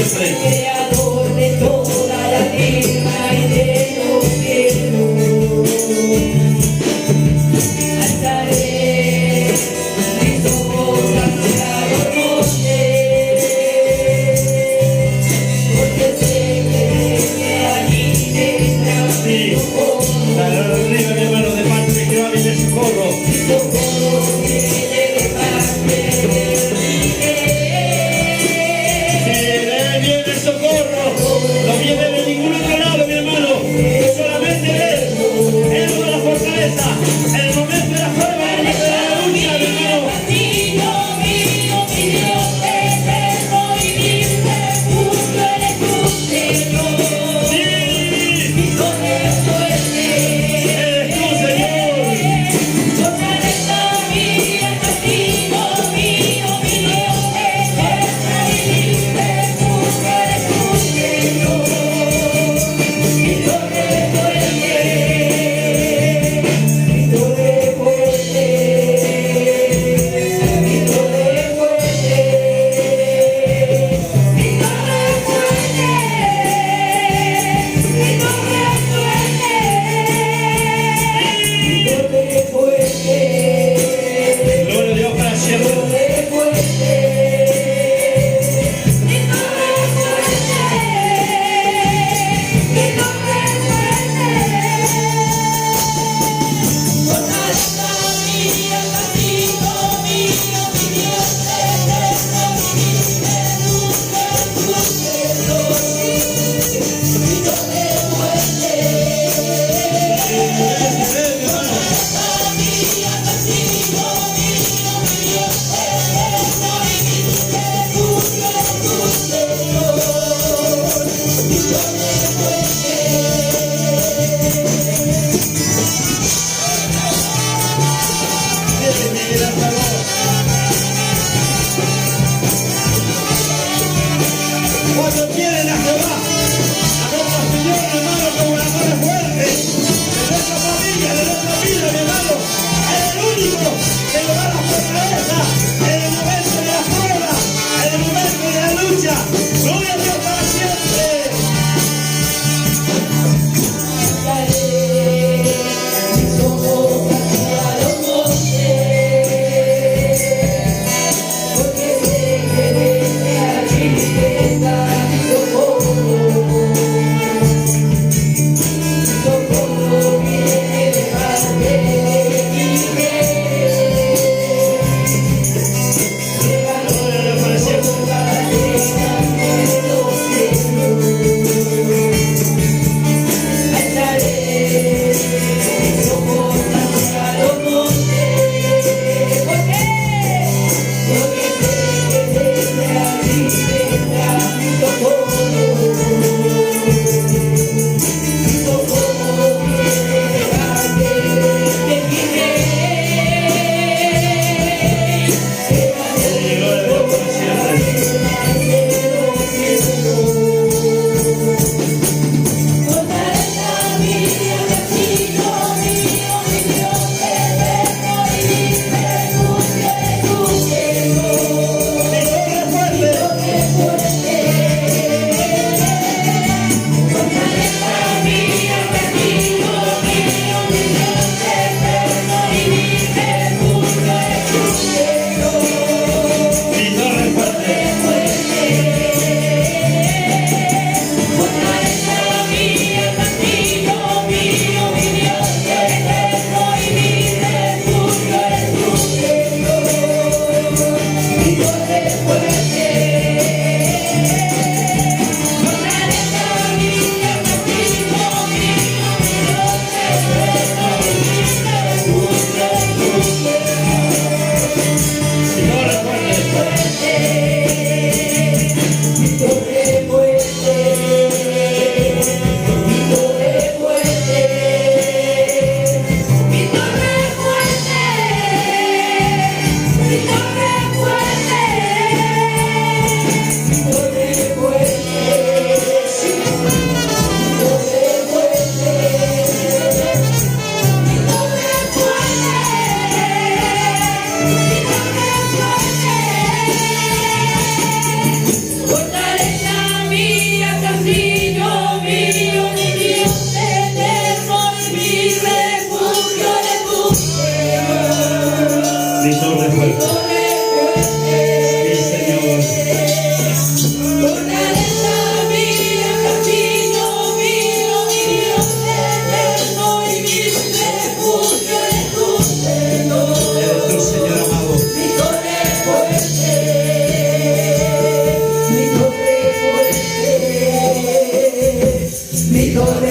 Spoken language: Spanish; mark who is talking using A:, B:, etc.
A: Creador de toda la tierra y de los cielos, alzaré mis ojos hacia los montes, porque sé que allí vendrá mi socorro.
B: Arriba, mi hermano, de parte de Jehová viene socorro.
A: Mi socorro viene de parte de
B: no viene de ningún otro lado, mi hermano, solamente Él es la fortaleza, el momento de la prueba, el momento de la lucha, mi hermano.
A: Castillo mío, mi Dios eterno y mi refugio eres tu Señor.
B: Sí,
A: Mi torre fuerte
B: eres tú, Señor.
A: fortaleza mía, castillo mío, mi Dios eterno y mi refugio eres tu Señor. Mi torre fuerte, mi torre fuerte, mi torre fuerte, mi torre fuerte, mi torre fuerte,
B: Gloria a Dios para siempre.
A: mi torre fuerte, mi torre fuerte, mi torre fuerte. Fortaleza mía, castillo mío, mi Dios eterno, mi refugio eres tu Señor. Mi torre fuerte, fortaleza mía, castillo mío, mi Dios eterno, y mi refugio eres tu Señor. Mi torre fuerte,
C: Cristo